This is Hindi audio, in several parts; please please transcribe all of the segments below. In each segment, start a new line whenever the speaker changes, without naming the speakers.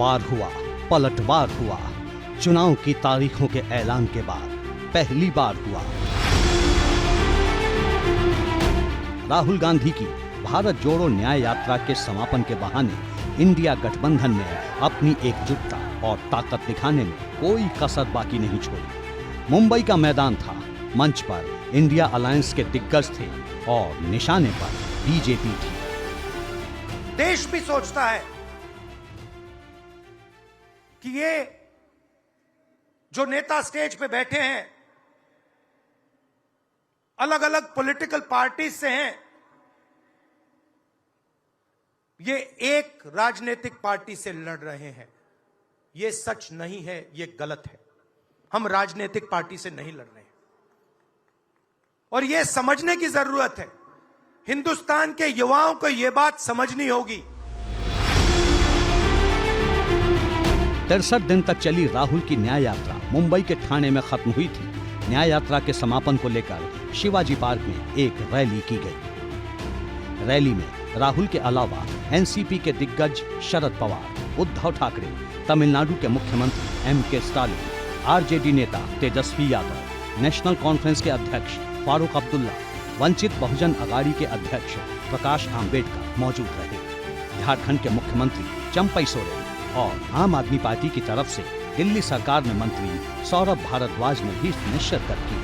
वार हुआ, पलटवार हुआ। चुनाव की तारीखों के ऐलान के बाद पहली बार हुआ। राहुल गांधी की भारत जोड़ो न्याय यात्रा के समापन के बहाने इंडिया गठबंधन ने अपनी एकजुटता और ताकत दिखाने में कोई कसर बाकी नहीं छोड़ी। मुंबई का मैदान था, मंच पर इंडिया अलायंस के दिग्गज थे और निशाने पर बीजेपी थी।
देश भी सोचता है कि ये जो नेता स्टेज पे बैठे हैं अलग अलग पॉलिटिकल पार्टीज से हैं, ये एक राजनीतिक पार्टी से लड़ रहे हैं। ये सच नहीं है, ये गलत है। हम राजनीतिक पार्टी से नहीं लड़ रहे हैं और ये समझने की जरूरत है। हिंदुस्तान के युवाओं को यह बात समझनी होगी।
63 दिन तक चली राहुल की न्याय यात्रा मुंबई के ठाणे में खत्म हुई थी। न्याय यात्रा के समापन को लेकर शिवाजी पार्क में एक रैली की गई। रैली में राहुल के अलावा एनसीपी के दिग्गज शरद पवार, उद्धव ठाकरे, तमिलनाडु के मुख्यमंत्री एमके स्टालिन, आरजेडी नेता तेजस्वी यादव, नेशनल कॉन्फ्रेंस के अध्यक्ष फारूक अब्दुल्ला, वंचित बहुजन अघाड़ी के अध्यक्ष प्रकाश आंबेडकर मौजूद रहे। झारखंड के मुख्यमंत्री चंपई सोरेन और आम आदमी पार्टी की तरफ से दिल्ली सरकार में मंत्री सौरभ भारद्वाज ने भी इसमें शिरकत की।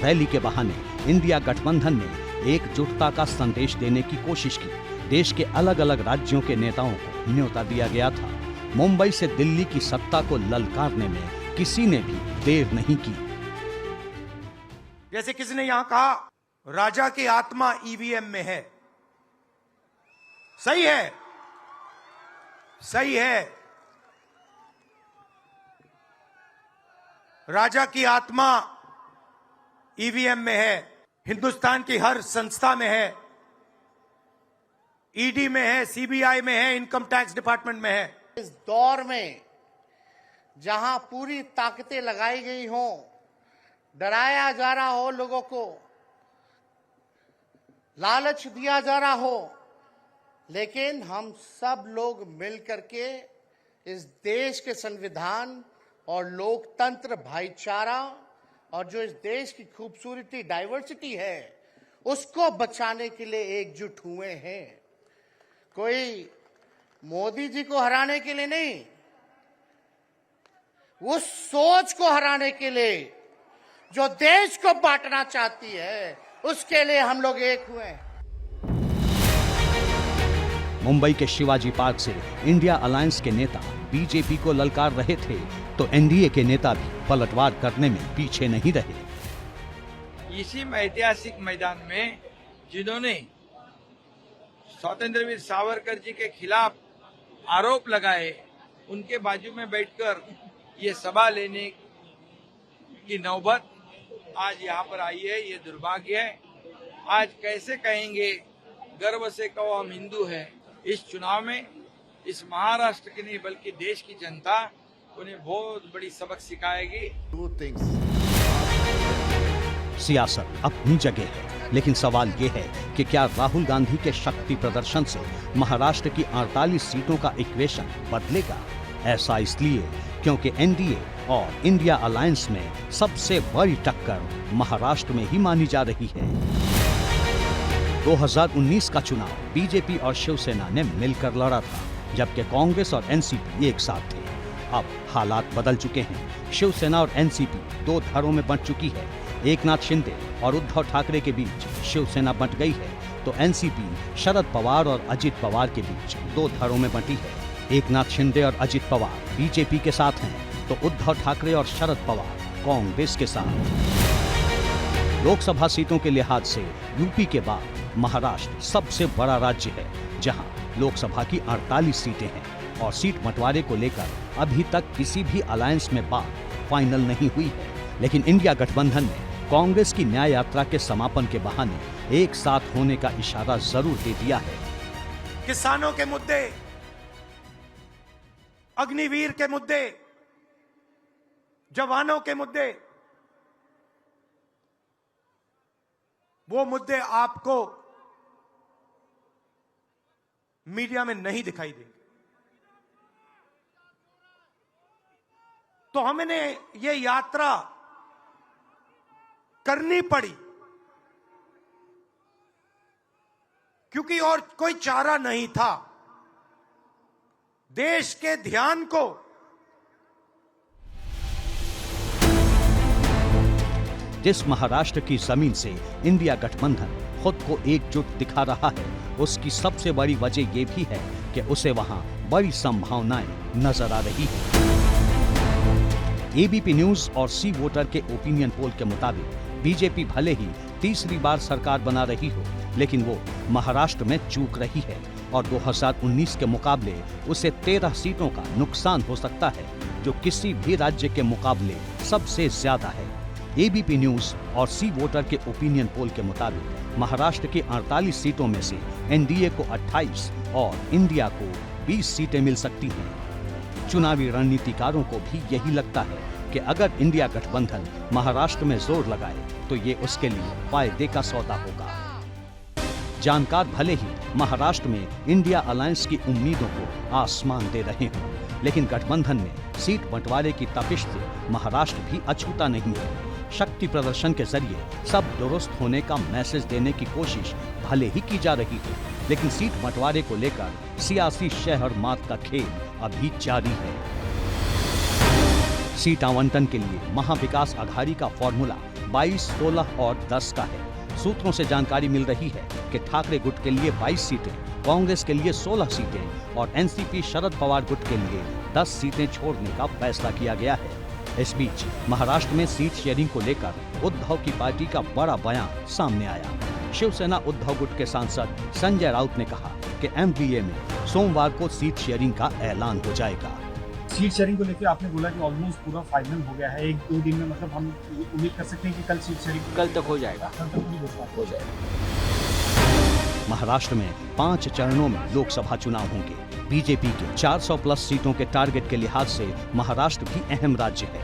रैली के बहाने इंडिया गठबंधन ने एकजुटता का संदेश देने की कोशिश की। देश के अलग अलग राज्यों के नेताओं को न्योता दिया गया था। मुंबई से दिल्ली की सत्ता को ललकारने में किसी ने भी देर नहीं की।
जैसे किसी ने यहां कहा, राजा की आत्मा ईवीएम में है। सही है, सही है। राजा की आत्मा ईवीएम में है, हिंदुस्तान की हर संस्था में है, ईडी में है, सीबीआई में है, इनकम टैक्स डिपार्टमेंट में है।
इस दौर में जहां पूरी ताकतें लगाई गई हों, डराया जा रहा हो, लोगों को लालच दिया जा रहा हो, लेकिन हम सब लोग मिलकर के इस देश के संविधान और लोकतंत्र, भाईचारा और जो इस देश की खूबसूरती, डाइवर्सिटी है, उसको बचाने के लिए एकजुट हुए हैं। कोई मोदी जी को हराने के लिए नहीं, उस सोच को हराने के लिए जो देश को बांटना चाहती है, उसके लिए हम लोग एक हुए हैं।
मुंबई के शिवाजी पार्क से इंडिया अलायंस के नेता बीजेपी को ललकार रहे थे तो एनडीए के नेता भी पलटवार करने में पीछे नहीं रहे।
इसी ऐतिहासिक मैदान में जिन्होंने स्वतंत्रवीर सावरकर जी के खिलाफ आरोप लगाए, उनके बाजू में बैठकर ये सभा लेने की नौबत आज यहाँ पर आई है। ये दुर्भाग्य है। आज कैसे कहेंगे गर्व से कहो हम हिंदू हैं। इस चुनाव में इस महाराष्ट्र की नहीं बल्कि देश की जनता उन्हें बहुत बड़ी सबक सिखाएगी।
सियासत अपनी जगह है, लेकिन सवाल ये है कि क्या राहुल गांधी के शक्ति प्रदर्शन से महाराष्ट्र की 48 सीटों का इक्वेशन बदलेगा? ऐसा इसलिए क्योंकि एनडीए और इंडिया अलायंस में सबसे बड़ी टक्कर महाराष्ट्र में ही मानी जा रही है। 2019 का चुनाव बीजेपी और शिवसेना ने मिलकर लड़ा था, जबकि कांग्रेस और एनसीपी एक साथ थे। अब हालात बदल चुके हैं। शिवसेना और एनसीपी दो धारों में बंट चुकी है। एकनाथ शिंदे और उद्धव ठाकरे के बीच शिवसेना बंट गई है, तो एनसीपी शरद पवार और अजित पवार के बीच दो धारों में बंटी है। एकनाथ शिंदे और अजित पवार बीजेपी के साथ हैं, तो उद्धव ठाकरे और शरद पवार कांग्रेस के साथ। लोकसभा सीटों के लिहाज से यूपी के बाद महाराष्ट्र सबसे बड़ा राज्य है, जहां लोकसभा की 48 सीटें हैं और सीट बंटवारे को लेकर अभी तक किसी भी अलायंस में बात फाइनल नहीं हुई है। लेकिन इंडिया गठबंधन ने कांग्रेस की न्याय यात्रा के समापन के बहाने एक साथ होने का इशारा जरूर दे दिया है।
किसानों के मुद्दे, अग्निवीर के मुद्दे, जवानों के मुद्दे, वो मुद्दे आपको मीडिया में नहीं दिखाई देंगे। तो हमने ये यात्रा करनी पड़ी, क्योंकि और कोई चारा नहीं था। देश के ध्यान को
जिस महाराष्ट्र की जमीन से इंडिया गठबंधन खुद को एकजुट दिखा रहा है, उसकी सबसे बड़ी वजह यह भी है कि उसे वहां बड़ी संभावनाएं नजर आ रही है। एबीपी न्यूज और सी वोटर के ओपिनियन पोल के मुताबिक बीजेपी भले ही तीसरी बार सरकार बना रही हो, लेकिन वो महाराष्ट्र में चूक रही है और 2019 के मुकाबले उसे 13 सीटों का नुकसान हो सकता है, जो किसी भी राज्य के मुकाबले सबसे ज्यादा है। एबीपी न्यूज और सी वोटर के ओपिनियन पोल के मुताबिक महाराष्ट्र की 48 सीटों में से एनडीए को 28 और इंडिया को 20 सीटें मिल सकती हैं। चुनावी रणनीतिकारों को भी यही लगता है कि अगर इंडिया गठबंधन महाराष्ट्र में जोर लगाए तो ये उसके लिए फायदे का सौदा होगा। जानकार भले ही महाराष्ट्र में इंडिया अलायंस की उम्मीदों को आसमान दे रहे हों, लेकिन गठबंधन में सीट बंटवारे की तपिश से महाराष्ट्र भी अछूता नहीं है। शक्ति प्रदर्शन के जरिए सब दुरुस्त होने का मैसेज देने की कोशिश भले ही की जा रही हो, लेकिन सीट बंटवारे को लेकर सियासी शहर मात का खेल अभी जारी है। सीट आवंटन के लिए महाविकास आघाड़ी का फॉर्मूला 22, 16 और 10 का है। सूत्रों से जानकारी मिल रही है कि ठाकरे गुट के लिए 22 सीटें, कांग्रेस के लिए 16 सीटें और एनसीपी शरद पवार गुट के लिए 10 सीटें छोड़ने का फैसला किया गया है। इस बीच महाराष्ट्र में सीट शेयरिंग को लेकर उद्धव की पार्टी का बड़ा बयान सामने आया। शिवसेना उद्धव गुट के सांसद संजय राउत ने कहा कि एमपीए में सोमवार को सीट शेयरिंग का ऐलान हो जाएगा।
सीट शेयरिंग को लेकर आपने बोला कि ऑलमोस्ट पूरा फाइनल हो गया है, 1-2 दिन में, मतलब हम उम्मीद कर सकते हैं कि कल सीट शेयरिंग
कल तक हो जाएगा।
कल तक पूरी घोषणा हो जाएगा।
महाराष्ट्र में 5 चरणों में लोकसभा चुनाव होंगे। बीजेपी के 400 प्लस सीटों के टारगेट के लिहाज से महाराष्ट्र भी अहम राज्य है।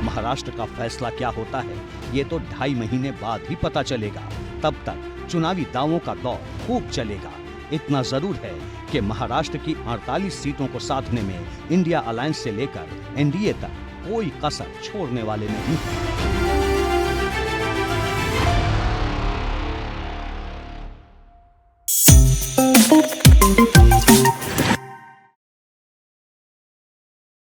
महाराष्ट्र का फैसला क्या होता है, ये तो 2.5 महीने बाद ही पता चलेगा। तब तक चुनावी दावों का दौर खूब चलेगा। इतना जरूर है कि महाराष्ट्र की 48 सीटों को साधने में इंडिया अलायंस से लेकर एनडीए तक कोई कसर छोड़ने वाले नहीं।